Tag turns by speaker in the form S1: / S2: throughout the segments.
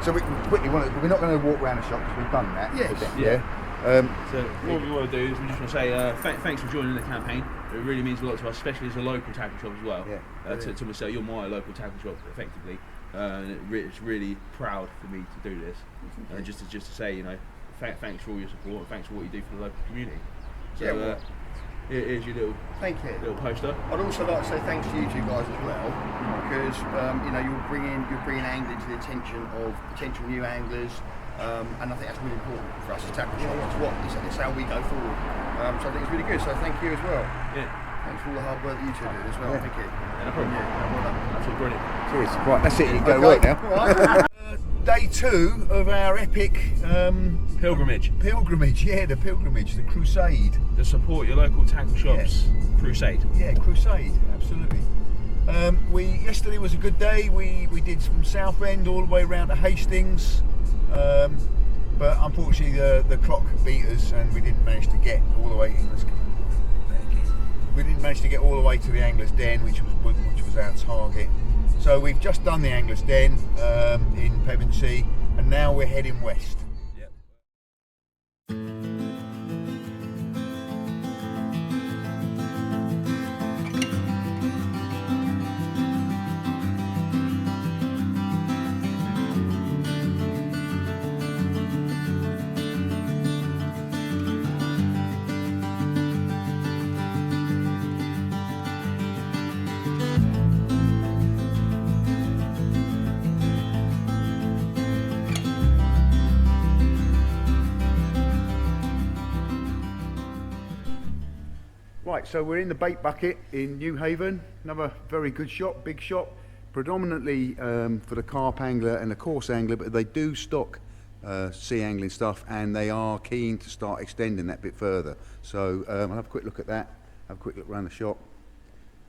S1: So we quickly we're not going to walk around the shop because we've done that.
S2: Yeah. So what we want to do is we just want to say thanks for joining the campaign. It really means a lot to us, especially as a local tackle shop as well. To myself, you're my local tackle shop, effectively. It's really proud for me to do this. Just to say, you know, thanks for all your support and thanks for what you do for the local community. So here's your little poster.
S3: I'd also like to say thanks to you two guys as well, because you know you're bringing angling to the attention of potential new anglers, and I think that's really important for us as tackle shop. It's how we go forward. So I think it's really good. So thank you as well.
S2: Yeah.
S3: Thanks for all the hard work that you two do as well. Thank you.
S2: No problem. Absolutely brilliant.
S1: Cheers. Right, that's it. You can go to work now.
S3: Right.
S1: Day 2 of our epic
S2: Pilgrimage.
S1: The pilgrimage, the crusade.
S2: To support your local tackle shops crusade.
S1: Yeah, crusade, absolutely. Yesterday was a good day. We did from Southend all the way around to Hastings, but unfortunately the clock beat us and we didn't manage to get all the way in. We didn't manage to get all the way to the Angler's Den, which was our target. So we've just done the Angler's Den in Pevensey, and now we're heading west. Right, so we're in the Bait Bucket in Newhaven, another very good shop, big shop, predominantly for the carp angler and the coarse angler, but they do stock sea angling stuff and they are keen to start extending that bit further. So I'll have a quick look at that, have a quick look around the shop.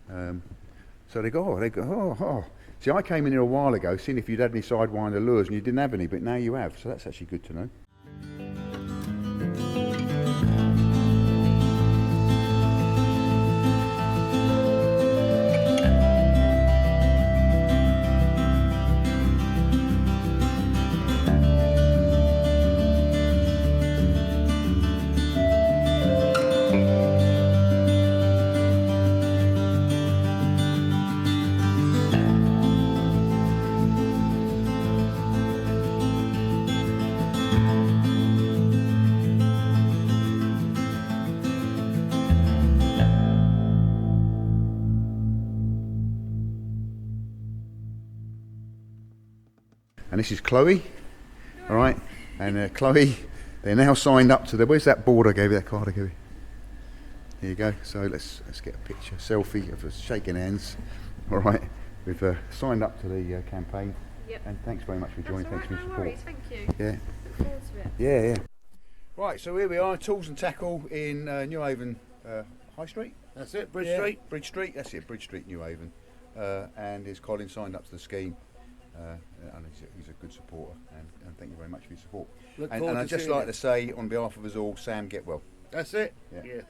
S1: So they go. See, I came in here a while ago seeing if you'd had any sidewinder lures and you didn't have any, but now you have, so that's actually good to know. And this is Chloe, all right, and Chloe, they're now signed up to where's that board I gave you, that card I gave you? There you go, so let's get a picture, selfie of us shaking hands, all right, we've signed up to the campaign, and thanks very much for joining, thanks for your support.
S4: Worries, thank you.
S1: Yeah.
S4: Look forward to it.
S1: Yeah. Right, so here we are, Tools and Tackle in Newhaven High Street.
S3: That's it, Bridge Street,
S1: that's it, Bridge Street, Newhaven, and his Colin signed up to the scheme. And he's a good supporter, and thank you very much for your support. And I'd just like to say, on behalf of us all, Sam, get well.
S3: That's it.
S1: Yeah.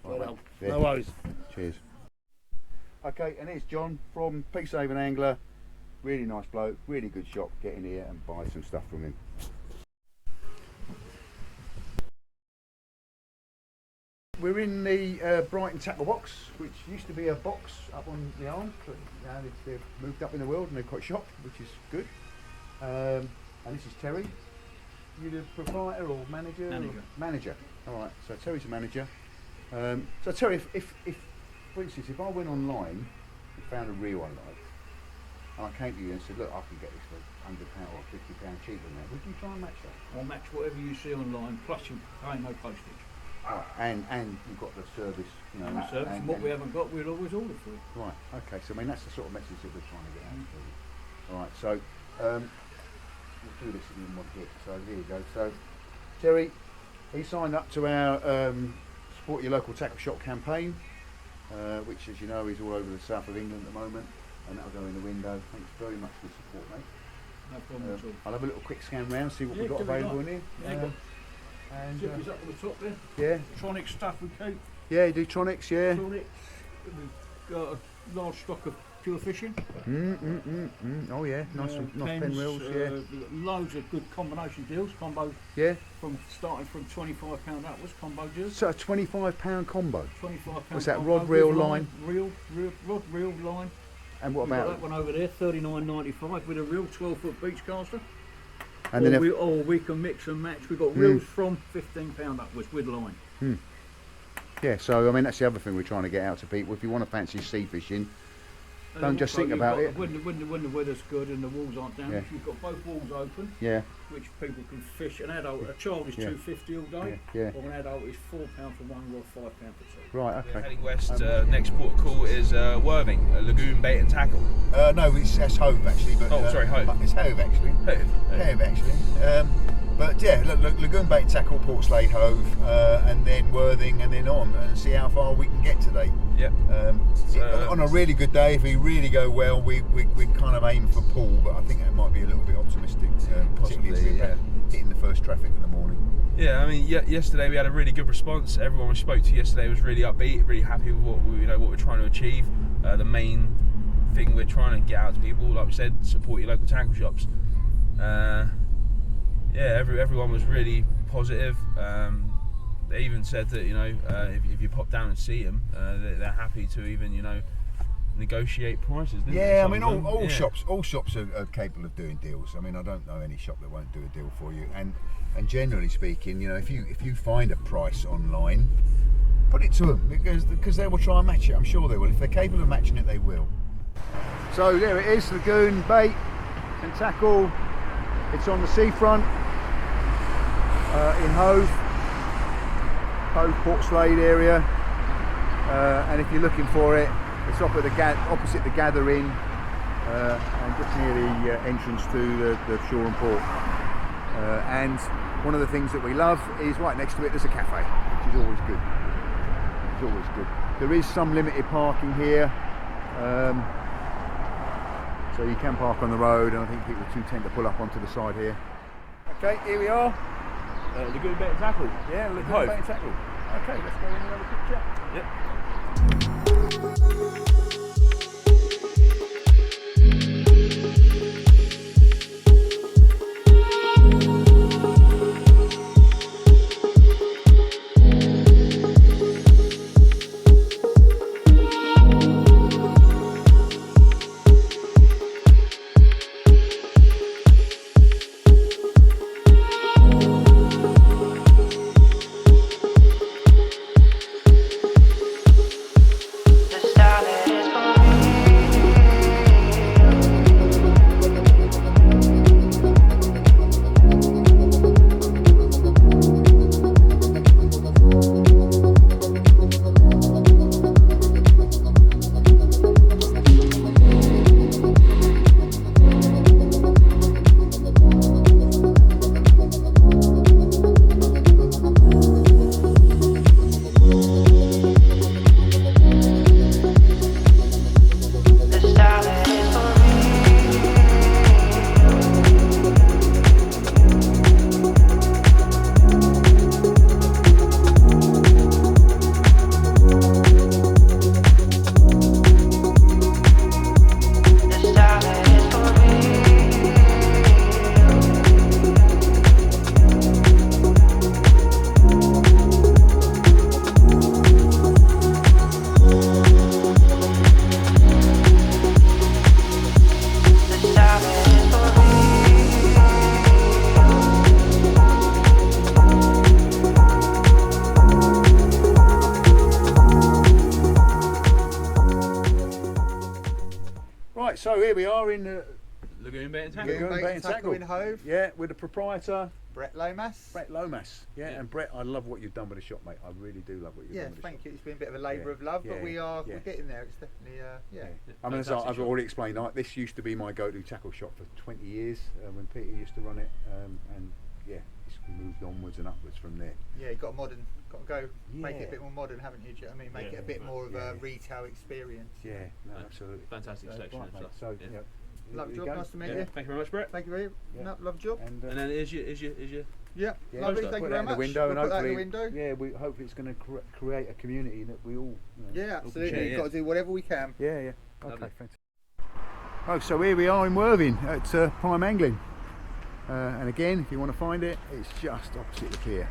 S3: Well,
S1: yeah.
S3: no worries.
S1: Cheers. Okay, and here's John from Peacehaven Angler. Really nice bloke, really good shop. Get in here and buy some stuff from him. We're in the Brighton tackle box, which used to be a box up on the arm, but now they've moved up in the world and they've got a shop, which is good. And this is Terry. You the proprietor or manager? Manager. All right. So Terry's a manager. So Terry, if for instance, if I went online and found a reel I liked, and I came to you and said, look, I can get this for £100 or £50 cheaper than that, would you try and match that?
S5: I'll match whatever you see online, plus you pay no postage.
S1: Right, and you've got the service, you know.
S5: The service, and what we haven't got, we'll always order for it.
S1: Right, okay, so I mean, that's the sort of message that we're trying to get out to you. Alright, so, we'll do this in one hit, so there you go. So, Terry, he signed up to our Support Your Local Tackle Shop campaign, which, as you know, is all over the south of England at the moment, and that'll go in the window. Thanks very much for the support, mate.
S5: No problem at all.
S1: I'll have a little quick scan round, see what we've got available in here.
S5: And zippers up to the top there.
S1: Yeah.
S5: Tronic stuff we keep.
S1: Yeah, you do Tronics, yeah.
S5: Tronic. We've got a large stock of pure fishing.
S1: Oh yeah, nice pen reels. Yeah.
S5: Loads of good combination deals. Combo.
S1: Yeah.
S5: From starting from £25 upwards. Combo deals.
S1: So a £25 combo.
S5: £25.
S1: What's that?
S5: Combo
S1: Rod, reel,
S5: with
S1: line.
S5: Rod, reel, line.
S1: And what
S5: We've got
S1: about?
S5: that one over there? $39.95 with a real 12-foot beach caster.
S1: And
S5: or,
S1: then
S5: we can mix and match. We've got reels from £15 upwards with line.
S1: yeah. So I mean, that's the other thing we're trying to get out to people. If you want to fancy sea fishing,
S5: And
S1: don't just
S5: also
S1: think
S5: you've
S1: about
S5: got-
S1: it.
S5: When the weather's good and the walls aren't damaged,
S1: Yeah.
S5: you've got both walls open,
S1: Yeah.
S5: which people can fish. An adult, a child is
S1: Yeah.
S5: $2.50 all day,
S1: Yeah.
S5: or an adult is £4 for one rod, £5 for two.
S1: Right.
S2: We're
S1: Okay.
S2: heading west. Next port of call is Worthing, Lagoon Bait and Tackle.
S3: No, that's Hove actually. But,
S2: Oh, sorry, Hove.
S3: It's Hove actually. Hove actually. But yeah, Lagoon Bait Tackle, Portslade, Hove, and then Worthing, and then on, and see how far we can get today.
S2: Yep.
S3: On a really good day, if we really go well, we kind of aim for Poole, but I think that might be a little bit optimistic, particularly as we're hitting the first traffic in the morning.
S2: Yeah, I mean, yesterday we had a really good response. Everyone we spoke to yesterday was really upbeat, really happy with what we're trying to achieve. The main thing we're trying to get out to people, like we said, support your local tackle shops. Everyone was really positive. They even said that if you pop down and see them, they're happy to even negotiate prices.
S3: Yeah, I mean all shops are capable of doing deals. I mean, I don't know any shop that won't do a deal for you. And generally speaking, if you find a price online, put it to them because they will try and match it. I'm sure they will. If they're capable of matching it, they will.
S1: So there it is, Lagoon Bait and Tackle. It's on the seafront in Hove, Portslade area, and if you're looking for it, it's opposite the Gather Inn and just near the entrance to the shore and port. And one of the things that we love is right next to it there's a cafe, which is always good. It's always good. There is some limited parking here. So you can park on the road, and I think people do tend to pull up onto the side here. Okay, here we are.
S2: Lagoon Bait and Tackle.
S1: Yeah, Lagoon
S2: Hove.
S1: Bait and Tackle. Okay, let's go in and have a quick chat.
S2: Yep.
S1: Right, so here we are in the
S2: Lagoon Bait and Tackle.
S1: Lagoon Bait and Tackle
S4: in Hove.
S1: Yeah, with the proprietor
S4: Brett Lomas.
S1: Brett Lomas. Yeah, and Brett, I love what you've done with the shop, mate. I really do love what you've
S4: Yeah,
S1: done with the
S4: thank
S1: shop.
S4: you. It's been a bit of a labour of love, but we're getting there. It's definitely
S1: I mean, as
S2: Fantastic
S1: I've
S2: shop.
S1: already explained, this used to be my go-to tackle shop for 20 years when Peter used to run it, and yeah, it's moved onwards and upwards from there.
S4: Yeah, you got to go make it
S1: Yeah.
S4: a bit more modern, haven't you? Do you know what I mean? Make it a bit more of a retail experience.
S1: Yeah, no, absolutely.
S2: Fantastic selection
S1: Right,
S2: of
S1: mate.
S2: stuff.
S1: So,
S2: Yeah.
S1: yeah.
S4: Love
S1: here
S4: job,
S1: you go.
S4: nice to meet
S2: Yeah.
S4: you.
S2: Thank you very much, Brett.
S4: Thank you very much. Love job.
S1: And,
S2: And then is your
S4: Yeah,
S1: yeah,
S4: lovely.
S2: put
S4: Thank you
S1: put that
S4: very
S1: in
S4: much.
S1: the window, and
S4: We'll put that in
S1: hopefully,
S4: the window.
S1: yeah, we hope it's going to create a community that we all.
S4: Yeah, absolutely.
S2: Yeah,
S4: You've
S2: yeah.
S4: got to do whatever we can.
S1: Yeah, yeah. Okay,
S2: Lovely.
S1: fantastic. Oh, so here we are in Worthing at Prime Angling, and again, if you want to find it, it's just opposite the pier.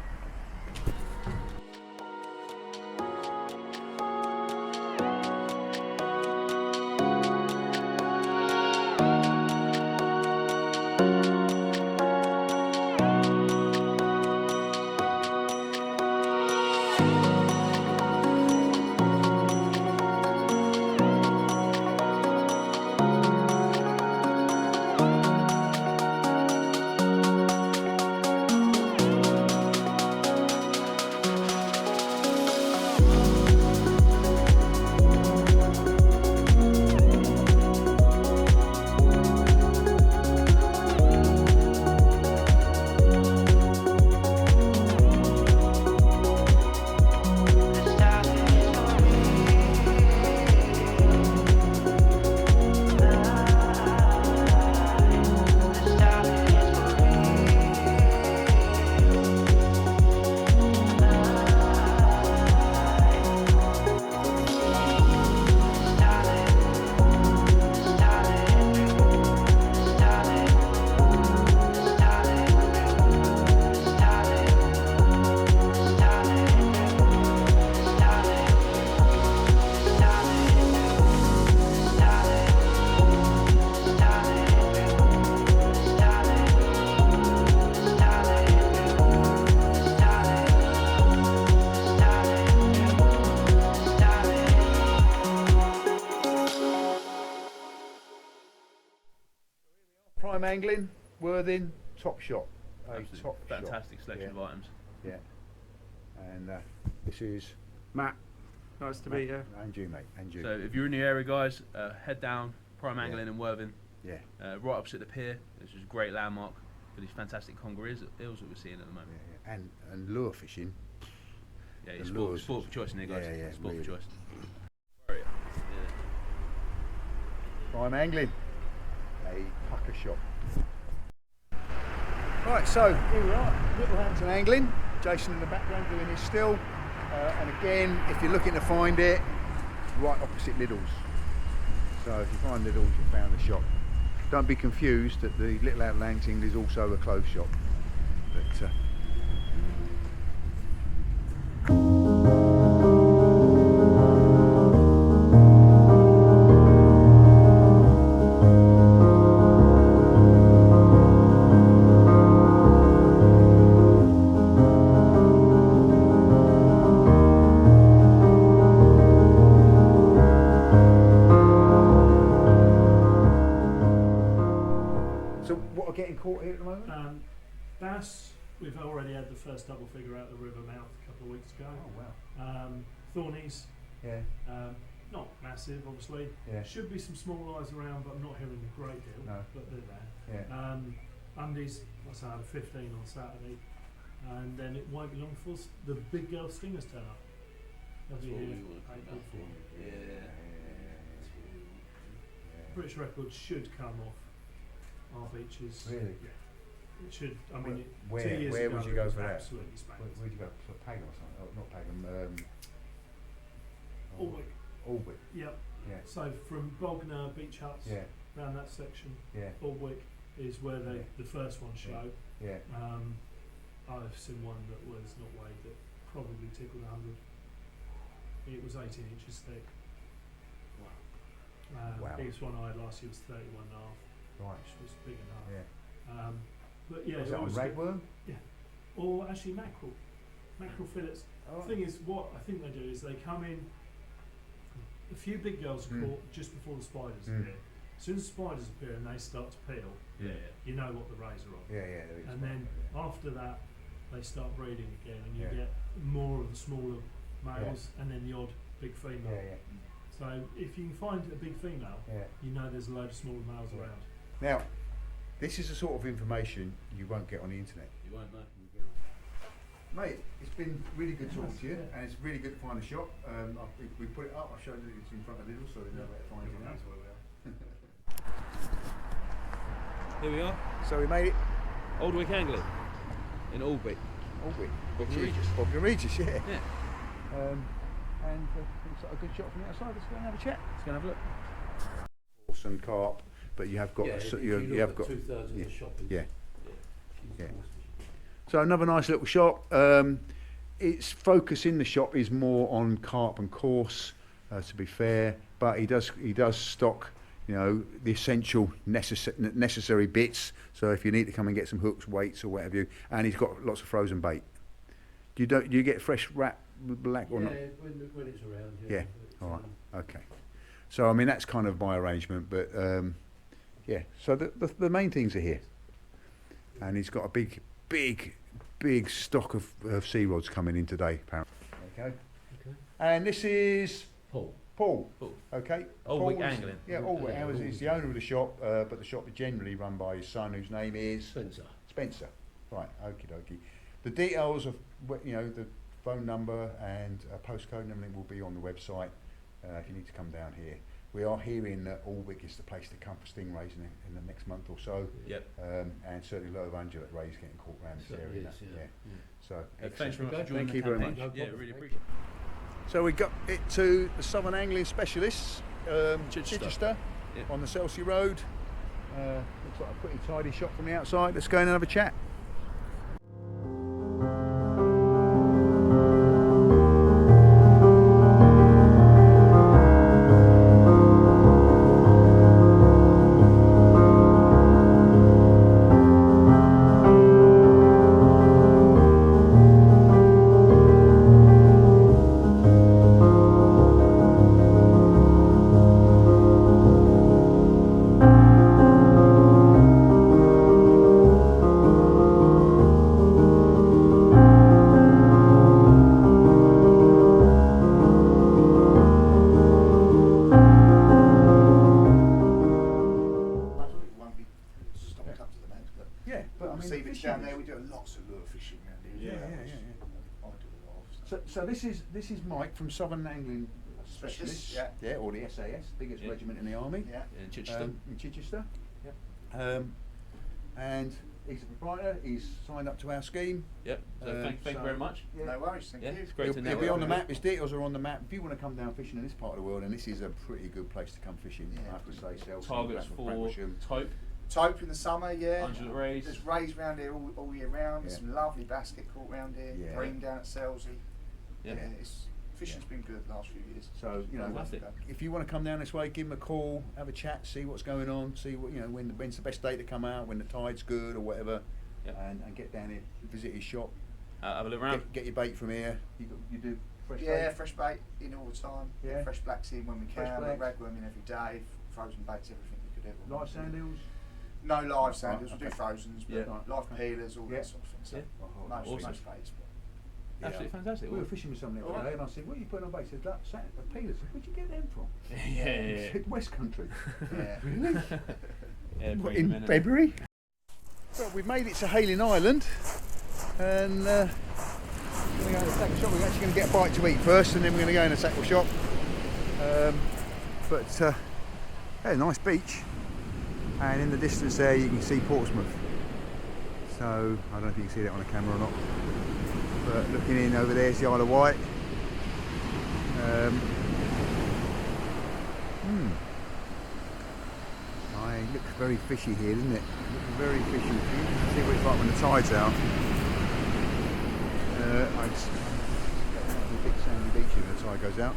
S1: Prime Angling, Worthing, Top Shot.
S2: Fantastic selection of items.
S1: Yeah. And this is Matt.
S6: Nice to meet you.
S1: And you, mate. And you.
S2: So if you're in the area, guys, head down Prime Angling in Worthing.
S1: Yeah.
S2: Right opposite the pier. This is a great landmark for these fantastic conger eels that we're seeing at the moment.
S1: Yeah. And lure fishing.
S2: Yeah, it's sport for choice in there, guys.
S1: Yeah,
S2: sport
S1: really.
S2: for choice.
S1: Prime Angling, a pucker shop. Right, so here we are, Littlehampton Angling. Jason in the background doing his still. And again, if you're looking to find it, right opposite Lidl's. So if you find Lidl's, you've found the shop. Don't be confused that the Littlehampton Angling is also a clothes shop. But getting caught here at the moment?
S6: Bass, we've already had the first double figure out the river mouth a couple of weeks ago.
S1: Oh wow.
S6: Thornies,
S1: Yeah.
S6: not massive obviously.
S1: Yeah.
S6: Should be some small eyes around, but I'm not hearing a great deal.
S1: No.
S6: But they're there.
S1: Yeah.
S6: Undies, I say I had 15 on Saturday, and then it won't be long before the big girl stingers turn up. They'll be here April 4th.
S2: Yeah.
S6: British records should come off our beaches.
S1: Really?
S6: Yeah. It should. I mean,
S1: Where
S6: 2 years
S1: would
S6: ago
S1: you
S6: it
S1: go
S6: was
S1: for that?
S6: absolutely spanked.
S1: Where'd you go? Sort of Pagan or something? Oh, not Pagan.
S6: Alwick.
S1: Alwick.
S6: Yep.
S1: Yeah.
S6: So from Bognor Beach Huts,
S1: Yeah.
S6: around that section,
S1: Yeah.
S6: Alwick is where they the first one show.
S1: Yeah.
S6: I've seen one that was not weighed that probably tickled 100. It was 18 inches thick.
S1: Wow.
S6: Biggest one I had last year was 31 and a half,
S1: Right.
S6: which was big enough.
S1: Yeah.
S6: But yeah,
S1: Was
S6: it
S1: that on
S6: was
S1: ragworm?
S6: or actually mackerel fillets.
S1: Oh.
S6: The thing is, what I think they do is they come in. A few big girls are caught just before the spiders appear. As soon as the spiders appear and they start to peel, you know what the rays are on.
S1: Yeah, yeah. There is
S6: And
S1: one,
S6: then
S1: yeah.
S6: after that, they start breeding again, and you
S1: Yeah.
S6: get more of the smaller males, and then the odd big female.
S1: Yeah,
S6: So if you can find a big female,
S1: yeah.
S6: you know there's a load of smaller males
S1: Yeah.
S6: around.
S1: Now, this is the sort of information you won't get on the internet.
S2: You won't know.
S1: Mate, it's been really good talking to you,
S6: Yeah.
S1: and it's really good to find the shop. We put it up, I showed you it's in front of Lidl, so they know where to find it now.
S2: Here we are,
S1: So we made it.
S2: Oldwick Angling in Albury.
S1: Albury.
S2: Bognor Regis.
S1: Bognor Regis, yeah.
S2: Yeah.
S1: And looks like a good shot from the outside. Let's go and have a chat.
S2: Let's go and have a look.
S1: Horse and carp, but you have got
S7: Yeah,
S1: so
S7: if
S1: you
S7: look
S1: have
S7: at
S1: got
S7: 2/3 of
S1: yeah,
S7: the shop is
S1: yeah.
S7: she's
S1: Yeah.
S7: the most-
S1: So another nice little shop. Its focus in the shop is more on carp and coarse, to be fair, but he does stock, you know, the essential necessary bits. So if you need to come and get some hooks, weights, or whatever you, and he's got lots of frozen bait. Do you get fresh wrap black or
S7: yeah,
S1: not?
S7: when it's around.
S1: Yeah.
S7: It's,
S1: All right. Okay. So I mean that's kind of my arrangement, but yeah. So the main things are here, and he's got a big stock of sea rods coming in today, apparently. Okay. And this is
S7: Poole.
S1: Paul.
S2: Paul.
S1: Okay.
S2: Old
S1: Paul's-
S2: Wick Angling.
S1: Yeah, Old Wick. He's the owner of the shop, but the shop is generally run by his son, whose name is
S7: Spencer.
S1: Spencer. Right. Okie dokie. The details of the phone number and postcode and everything will be on the website if you need to come down here. We are hearing that Alwick is the place to come for stingrays in the next month or so.
S2: Yep.
S1: And certainly Low Undulate rays getting caught around this
S7: Certainly
S1: area.
S7: is, yeah.
S1: So
S2: Thanks very much for
S7: Okay.
S2: joining
S1: Thank
S2: the
S1: you very
S2: campaign.
S1: much.
S2: Yeah, really appreciate it.
S1: So we got it to the Southern Angling Specialists,
S2: Chichester. Yeah.
S1: on the Selsey Road. Looks like a pretty tidy shop from the outside. Let's go in and have a chat.
S3: It won't be stocked up to the max, but
S1: Yeah, but I mean,
S3: see
S1: the
S3: it's
S1: fishing
S3: down
S1: is-
S3: there. We do lots of lure fishing around here.
S1: Yeah,
S3: as well,
S1: yeah,
S3: which
S1: yeah,
S3: I do a lot of. So.
S1: So this is Mike from Southern Angling Specialists,
S3: Specialists,
S1: or the SAS, biggest
S2: Yeah.
S1: regiment in the army,
S3: Yeah.
S2: In Chichester.
S1: in Chichester. And he's a proprietor. He's signed up to our scheme.
S2: Yep. So thank you very much.
S1: Yeah.
S3: No worries. Thank
S2: Yeah,
S3: you.
S2: it's great
S1: He'll
S2: to
S1: be
S2: network
S1: on the
S2: with
S1: map. His details are on the map. If you want to come down fishing in this part of the world, and this is a pretty good place to come fishing,
S3: Yeah.
S1: I have to say. Selsey,
S2: Targets
S1: Bradford,
S2: for
S1: Bradfordshire.
S2: Tope.
S3: Tope in the summer, yeah.
S2: Undulate rays.
S3: There's rays around here all year round. There's
S1: Yeah.
S3: some lovely basket caught around here.
S1: Yeah.
S3: Bream down at Selsey.
S2: Yeah.
S3: Fishing's been good the last few years.
S1: So you know,
S2: Fantastic.
S1: if you want to come down this way, give him a call, have a chat, see what's going on, see what when's the best day to come out, when the tide's good or whatever,
S2: Yep.
S1: and get down here, visit his shop,
S2: Have a look around.
S1: get your bait from here. You do fresh
S3: Yeah,
S1: bait?
S3: fresh bait in all the time.
S1: Yeah.
S3: Get fresh blacks in when we
S1: Fresh
S3: can.
S1: blacks.
S3: Ragworm in every day. Frozen baits, everything we could ever.
S1: Live sand eels.
S3: No live sandals.
S1: Right,
S3: We do
S1: okay.
S3: frozens, but
S2: Yeah.
S3: live peelers, all
S1: Yeah.
S3: that sort of thing. So
S2: Yeah.
S3: most
S2: Awesome.
S3: baits. But
S2: Absolutely fantastic.
S1: We were fishing with somebody the other
S3: Alright.
S1: day, and I said, "What are you putting on bait?" He said, "That sand, peelers." I said, "Where'd you get them from?"
S2: Yeah.
S1: He said, "West Country."
S3: yeah.
S1: Really?
S2: Yeah,
S1: What,
S2: bring
S1: in
S2: them in.
S1: February? Well, we've made it to Hayling Island, and we're going to the tackle shop. We're actually going to get a bite to eat first, and then we're going to go in the tackle shop. Yeah, nice beach, and in the distance there you can see Portsmouth. So I don't know if you can see that on the camera or not, but looking in over there is the Isle of Wight. It looks very fishy here, doesn't it? Looks very fishy. See what it's like when the tide's out. I just a big sandy beach here when the tide goes out.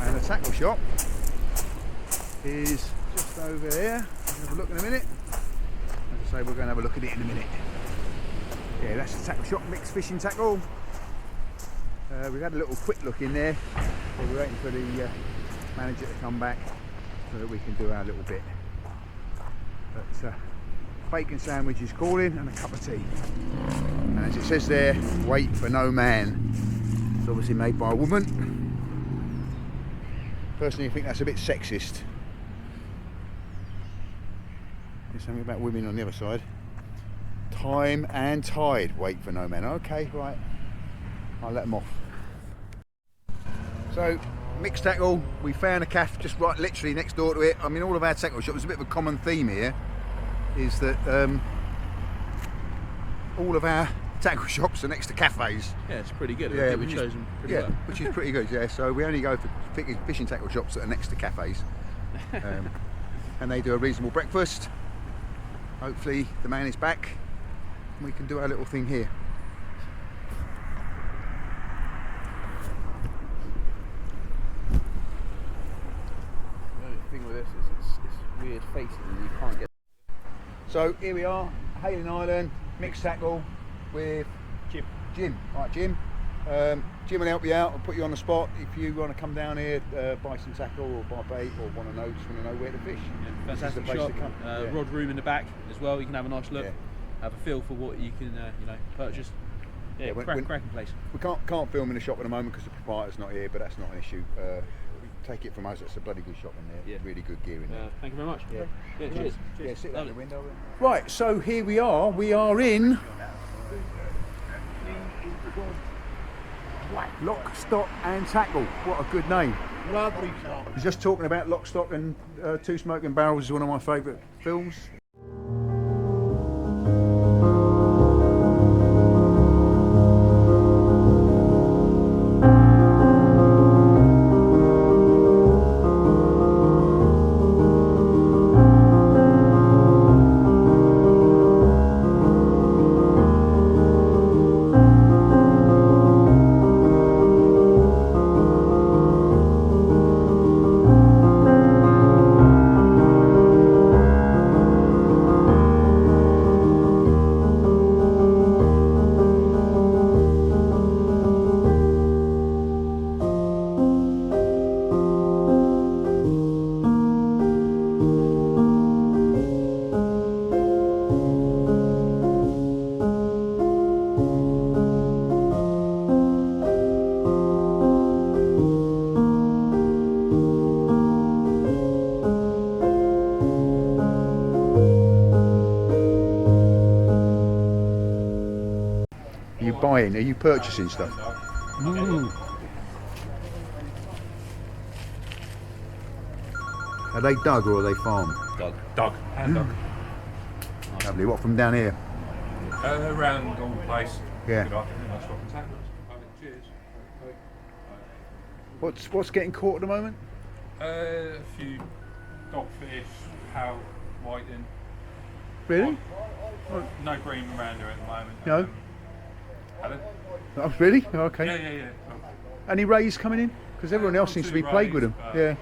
S1: And the tackle shop is just over there. We'll have a look in a minute. As I say, we're going to have a look at it in a minute. Yeah, that's the tackle shop, mixed fishing tackle. We've had a little quick look in there, but we're waiting for the manager to come back so that we can do our little bit. But bacon sandwich is calling and a cup of tea. And as it says there, wait for no man. It's obviously made by a woman. Personally, I think that's a bit sexist. There's something about women on the other side. Time and tide, wait for no man. Okay, right. I'll let them off. So, mixed tackle, we found a calf just right literally next door to it. I mean, all of our tackle shops, there's a bit of a common theme here, is that all of our tackle shops are next to cafes.
S2: Yeah, it's pretty good.
S1: Yeah,
S2: I think we've chosen pretty well.
S1: which is pretty good. Yeah, so we only go for fishing tackle shops that are next to cafes, and they do a reasonable breakfast. Hopefully, the man is back, and we can do our little thing here.
S2: The only thing with this is it's weird faces and you can't get.
S1: So here we are, Hayling Island, mixed tackle with Jim. Right, Jim. Jim will help you out and put you on the spot if you want to come down here, buy some tackle or buy bait or just want to know where to fish.
S2: Yeah,
S1: This is the
S2: fantastic
S1: place
S2: shop.
S1: to come.
S2: Rod room in the back as well. You can have a nice look, have a feel for what you can purchase. Yeah, cracking place.
S1: We can't film in the shop at the moment because the proprietor's not here, but that's not an issue. Take it from us, it's a bloody good shop in there.
S2: Yeah.
S1: Really good gear in there.
S2: Thank you very much.
S1: Yeah.
S2: Cheers.
S1: Yeah, sit out the
S2: Lovely.
S1: window. Right, so here we are. We are in Lock, Stock and Tackle. What a good name.
S4: Lovely shop.
S1: I was just talking about Lock, Stock and Two Smoking Barrels is one of my favourite films. Buying? Are you purchasing stuff? Ooh. Are they dug or are they farmed?
S8: Dug. Hand dug.
S1: Lovely. What from down here?
S8: Around all the place.
S1: Yeah.
S8: Good afternoon. Nice talking tackles. Cheers.
S1: What's getting caught at the moment?
S8: A few dogfish, how whiting.
S1: Really?
S8: No green around here at the moment.
S1: No.
S8: Hello?
S1: Oh, really? Oh, okay.
S8: Yeah.
S1: Any rays coming in? Because everyone else seems to be plagued with them. Yeah.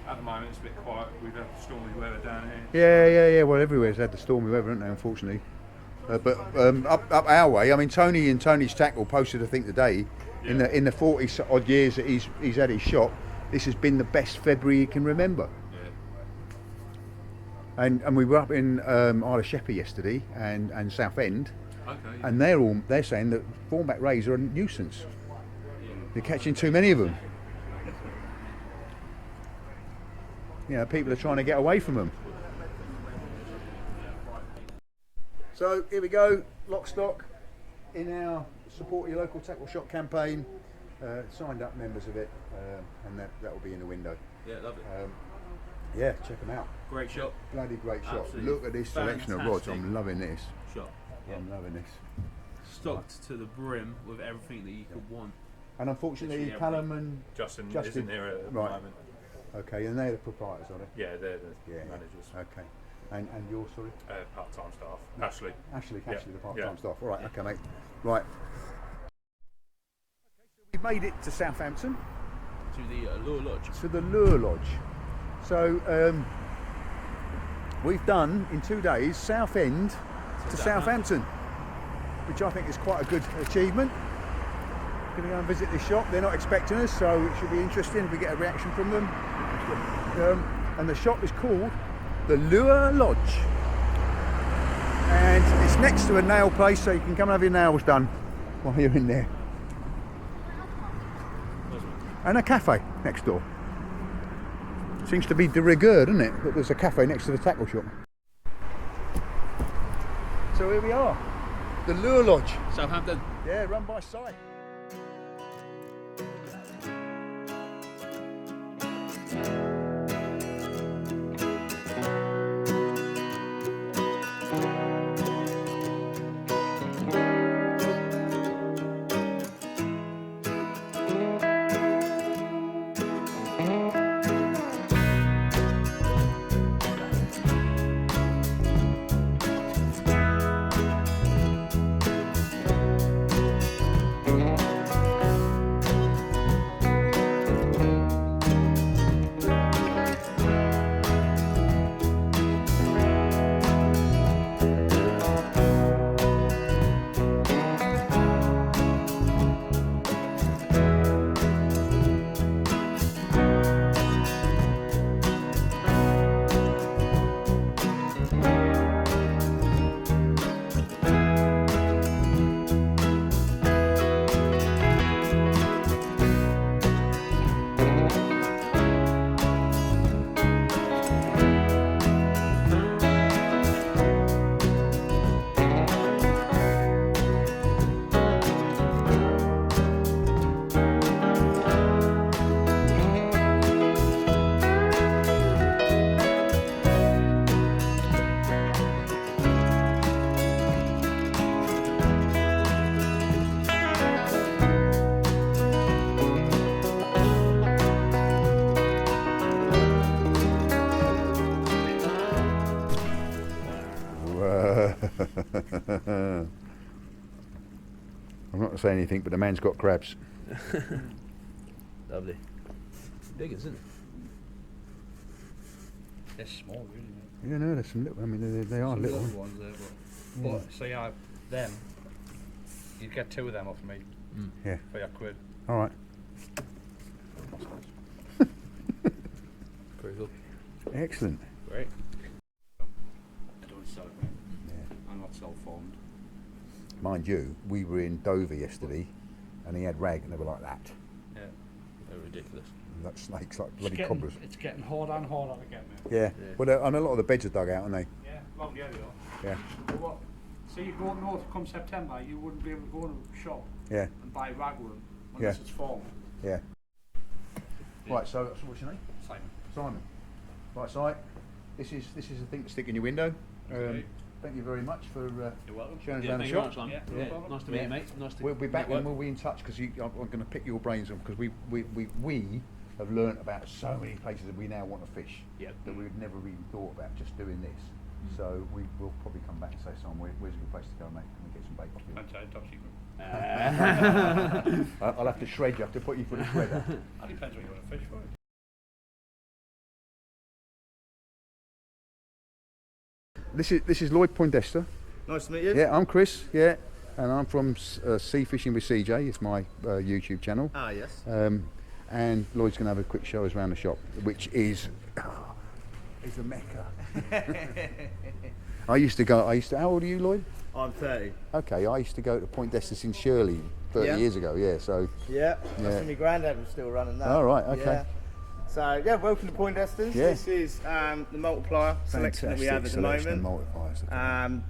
S8: At the moment it's a bit quiet. We've had stormy weather down here.
S1: Yeah. Well, everywhere's had the stormy weather, haven't they? Unfortunately. But up our way, I mean, Tony and Tony's Tackle posted, I think, today, in the 40 odd years that he's had his shop, this has been the best February he can remember. Yeah. And we were up in Isle of Sheppey yesterday and Southend.
S8: Okay.
S1: And they're saying that thornback rays are a nuisance. They're catching too many of them. You know, people are trying to get away from them. So here we go, Lock Stock, in our Support Your Local Tackle Shop campaign. Signed up members of it, and that will be in the window.
S2: Yeah, lovely.
S1: Yeah, check them out.
S2: Great shop.
S1: Bloody great shop.
S2: Absolutely
S1: Look at this selection of rods. I'm loving this.
S2: Shop.
S1: I'm loving this.
S2: Stocked to the brim with everything that you could want.
S1: And unfortunately,
S2: Literally
S1: Callum and
S8: Justin isn't here at the moment.
S1: Okay, and they're the proprietors, are they?
S8: Yeah, they're the managers.
S1: Okay. And you're sorry?
S8: Part-time staff. Ashley,
S1: the part-time staff. All right, okay, mate. Right. We've made it to Southampton.
S2: To the Lure Lodge.
S1: To the Lure Lodge. So we've done in 2 days Southend to Southampton, which I think is quite a good achievement. Going to go and visit this shop. They're not expecting us, so it should be interesting if we get a reaction from them. And the shop is called the Lure Lodge, and it's next to a nail place, so you can come and have your nails done while you're in there. And a cafe next door. Seems to be de rigueur, doesn't it? That there's a cafe next to the tackle shop. So here we are, the Lure Lodge.
S2: Southampton.
S1: Yeah, run by site. not to say anything, but the man's got crabs.
S2: Lovely. Big, isn't it?
S3: They're small, really.
S1: Yeah, no, there's some little. I mean, they are
S3: Some
S1: little.
S3: ones there, but so you have them. You get 2 of them off me.
S1: Yeah.
S3: For your £1.
S1: All right.
S2: Very cool.
S1: Excellent.
S2: Great.
S3: Don't sell it.
S1: Yeah.
S3: I'm not self-formed.
S1: Mind you, we were in Dover yesterday, and he had rag, and they were like that,
S3: Yeah.
S2: They're ridiculous.
S1: like snakes, like bloody cobras.
S3: It's getting harder and harder to get me.
S1: Yeah. Well, and a lot of the beds are dug out, aren't they?
S3: Yeah, well, yeah, they are.
S1: Yeah.
S3: But what? So you go north come September, you wouldn't be able to go in a shop
S1: Yeah.
S3: and buy ragwood unless it's formed.
S1: Yeah. Right. So what's your name?
S3: Simon.
S1: Simon. Right. So this is a thing to stick in your window.
S3: Okay.
S1: Thank you very much for
S3: You're welcome.
S1: showing us
S2: Yeah,
S1: around the
S2: thank you very
S1: shop.
S2: much, Simon.
S3: Yeah, no
S2: Yeah,
S3: problem.
S2: nice to meet you, mate. Nice to
S1: We'll be back and
S2: network.
S1: we'll be in touch because I'm going to pick your brains on because we have learnt about so many places that we now want to fish that we've never even thought about just doing this. So we will probably come back and say, Simon, where's a good place to go, mate? Can we get some bait off you?
S3: Fantastic, top secret.
S1: I'll have to shred you. I have to put you through the shredder.
S3: That depends what you want to fish for.
S1: This is Lloyd Poindexter.
S3: Nice to meet you.
S1: Yeah, I'm Chris. Yeah, and I'm from Sea Fishing with CJ. It's my YouTube channel.
S3: Ah, yes.
S1: And Lloyd's going to have a quick show us around the shop, which is a mecca. How old are you, Lloyd?
S9: I'm 30.
S1: Okay, I used to go to Poindexter's in Shirley 30 years ago. Yeah, so.
S9: Yeah, that's when my granddad was still running that.
S1: All right, okay.
S9: Yeah. So yeah, welcome to Poindexter's.
S1: Yeah.
S9: This is the multiplier selection that we have at the moment.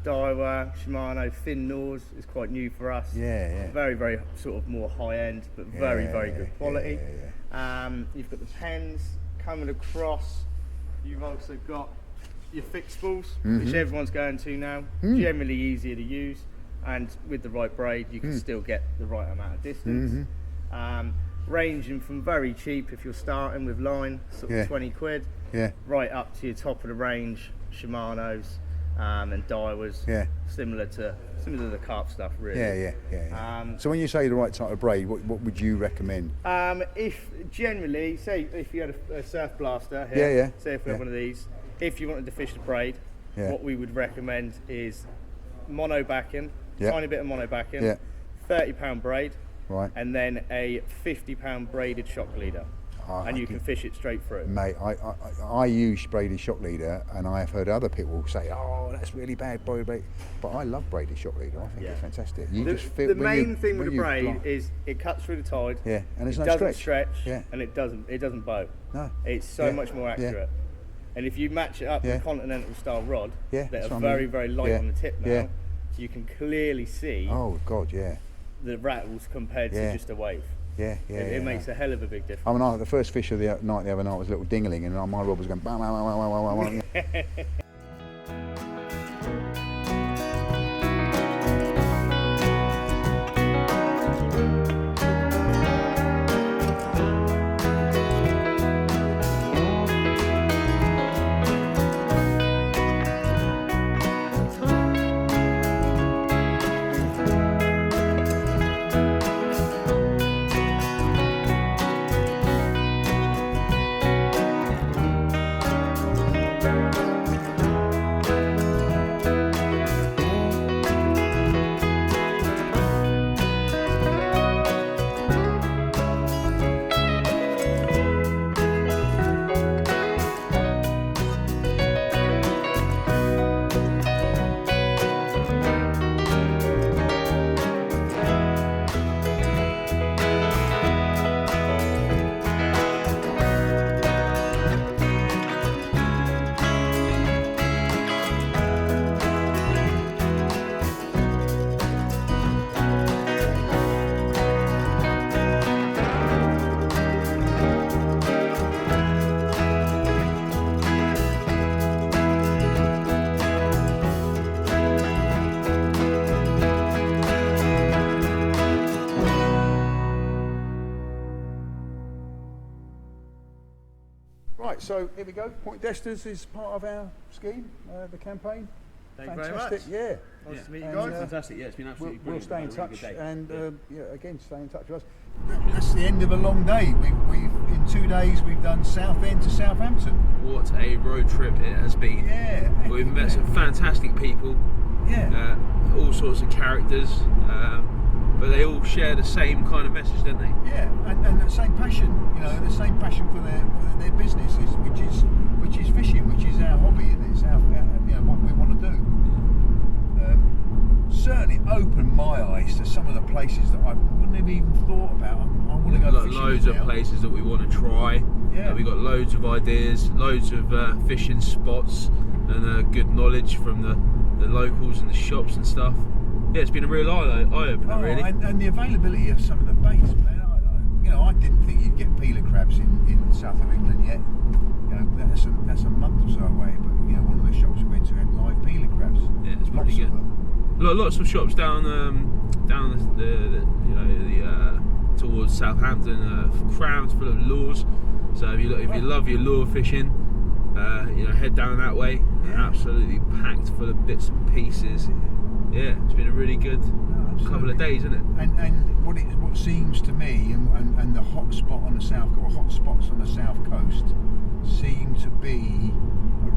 S9: Daiwa, Shimano, fin Nors is quite new for us.
S1: Yeah.
S9: Very, very sort of more high end, but very, very good quality.
S1: Yeah.
S9: You've got the pens coming across. You've also got your fixed spools, which everyone's going to now. Generally easier to use, and with the right braid, you can still get the right amount of distance. Ranging from very cheap if you're starting with line, sort of 20 quid, right up to your top of the range Shimano's and Daiwas, similar to the carp stuff, really.
S1: Yeah. So when you say the right type of braid, what would you recommend?
S9: If generally, say if you had a surf blaster here, say if we had one of these, if you wanted to fish the braid, what we would recommend is mono backing, tiny bit of mono backing, £30 braid.
S1: Right.
S9: And then a £50 braided shock leader, and you can fish it straight through.
S1: Mate, I use braided shock leader, and I have heard other people say, "Oh, that's really bad braid," but I love braided shock leader. I think it's fantastic.
S9: The main thing with the braid is it cuts through the tide.
S1: Yeah, and there's
S9: it
S1: no
S9: doesn't
S1: stretch.
S9: And it doesn't bow.
S1: No.
S9: It's so much more accurate. And if you match it up with a continental style rod that are very, very light on the tip now, you can clearly see.
S1: Oh God, yeah.
S9: The rattles compared to just a wave. It makes a hell of a big difference.
S1: I mean, the first fish of the night the other night was a little dingling, and my rod was going bang, bang, bang, bang, bang, bang, bang. Right, so here we go. Poindexter's is part of our scheme, the campaign.
S9: Thank you very
S1: fantastic.
S9: much.
S1: Yeah.
S9: Nice to meet you
S1: And,
S9: guys.
S2: Fantastic. Yeah, it's been absolutely
S1: We'll
S2: brilliant.
S1: stay in
S2: We've had a really
S1: touch,
S2: good day.
S1: and again, stay in touch with us. That's the end of a long day. We've in 2 days we've done Southend to Southampton.
S2: What a road trip it has been.
S1: Yeah.
S2: We've met some fantastic people.
S1: Yeah.
S2: All sorts of characters, but they all share the same kind of message, don't they?
S1: Yeah, and the same passion. You know, the same passion for their businesses, which is fishing, which is our hobby, and it's our what we want to do. Certainly opened my eyes to some of the places that I wouldn't have even thought about. I want to go
S2: Got
S1: fishing
S2: loads of
S1: now.
S2: places that we want to try.
S1: Yeah.
S2: We've got loads of ideas, loads of fishing spots, and good knowledge from the locals and the shops and stuff. Yeah, it's been a real eye opener, really.
S1: And the availability of some of the baits, man. I didn't think you'd get peeler crabs in south of England yet. You know, that's a month or so away. But one of the shops we went to had live peeler crabs.
S2: Yeah, it's
S1: Lots
S2: pretty
S1: of
S2: good.
S1: them.
S2: Lots of shops down towards Southampton, crammed full of lures. So if you love your lure fishing, head down that way.
S1: Yeah.
S2: Absolutely packed full of bits and pieces. Yeah, it's been a really good couple of days, isn't it?
S1: And what seems to me, and the hot spot on the hot spots on the south coast seem to be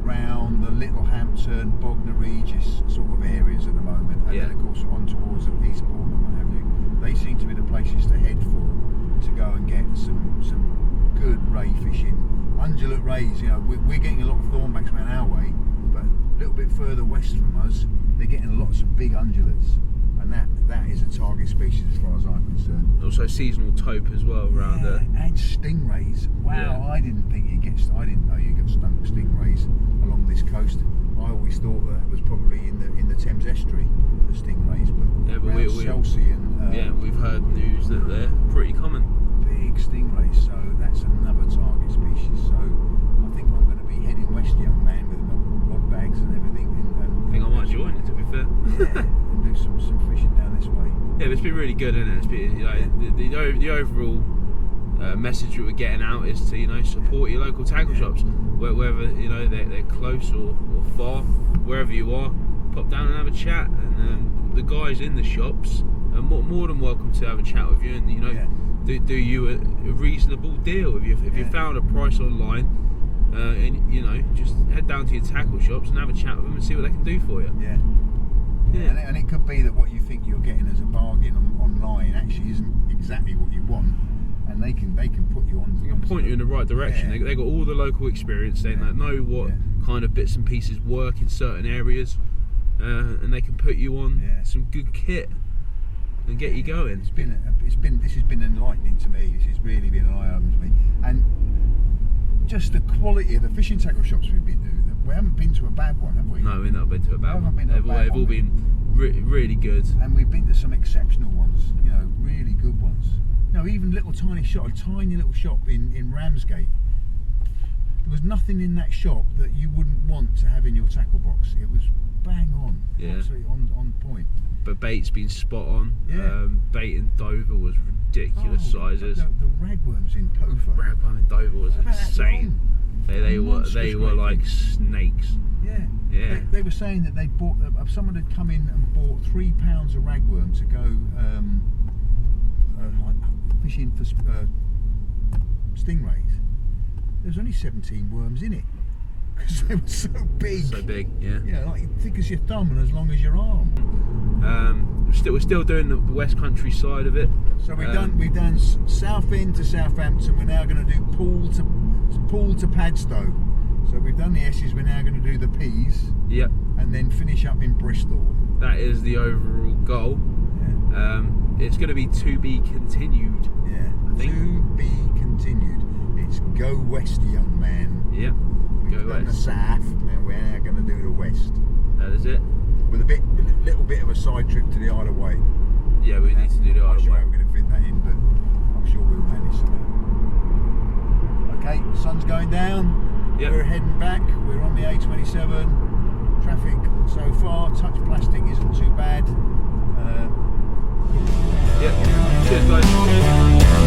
S1: around the Littlehampton, Bognor Regis sort of areas at the moment, and then of course on towards Eastbourne and what have you. They seem to be the places to head for to go and get some good ray fishing, undulate rays. We're getting a lot of thornbacks around our way, but a little bit further west from us, they're getting lots of big undulates, and that is a target species as far as I'm concerned.
S2: Also seasonal taupe as well around there.
S1: And stingrays. Wow,
S2: Yeah.
S1: I didn't know you got stingrays along this coast. I always thought that was probably in the Thames estuary, the stingrays, but around Chelsea and
S2: we've heard news that they're pretty common.
S1: big stingrays. So that's another target species. So I think I'm going to be heading west, young man, with my rod bags and everything.
S2: I think I might join it, to be fair.
S1: Yeah, and do some fishing down this way.
S2: Yeah, but it's been really good, isn't it? It's been, the overall message that we're getting out is to support your local tackle shops, whether they're close or far, wherever you are. Pop down and have a chat, and the guys in the shops are more than welcome to have a chat with you, and do you a reasonable deal if you found a price online. And just head down to your tackle shops and have a chat with them and see what they can do for you.
S1: Yeah. And it could be that what you think you're getting as a bargain online actually isn't exactly what you want, and they can put you on.
S2: They can point you in the right direction.
S1: Yeah.
S2: They got all the local experience. They know what kind of bits and pieces work in certain areas, and they can put you on some good kit and get you going.
S1: This has been enlightening to me. This has really been an eye-opener to me, and just the quality of the fishing tackle shops we've been to. We haven't been to a bad one, have we?
S2: No, we've not been to a bad one.
S1: They've
S2: all been really good.
S1: And we've been to some exceptional ones, really good ones. Even a tiny little shop in Ramsgate. There was nothing in that shop that you wouldn't want to have in your tackle box. It was bang on, absolutely on point.
S2: But bait's been spot on.
S1: Yeah.
S2: Bait in Dover was ridiculous sizes.
S1: The ragworms in Dover.
S2: Ragworm in Dover was insane. They were like snakes.
S1: Yeah. They were saying that they bought. Someone had come in and bought £3 of ragworm to go fishing for stingrays. There was only 17 worms in it because they were so big.
S2: So big, yeah.
S1: Yeah, like thick as your thumb and as long as your arm.
S2: We're still doing the West Country side of it.
S1: So we've done Southend to Southampton. We're now going to do Poole to Padstow. So we've done the S's. We're now going to do the P's.
S2: Yep.
S1: And then finish up in Bristol.
S2: That is the overall goal.
S1: Yeah.
S2: It's going to be to be continued.
S1: Yeah.
S2: I think.
S1: To be continued. It's go west, young man.
S2: Yep.
S1: We've done the south. Now we're now going to do the west.
S2: That is it.
S1: With a little bit of a side trip to the Isle of Wight.
S2: Yeah, we need to do the Isle of Wight.
S1: I'm not sure how we're going to fit that in, but I'm sure we'll manage something. Okay, sun's going down.
S2: Yep.
S1: We're heading back. We're on the A27. Traffic so far, touch plastic isn't too bad.
S2: Cheers, guys.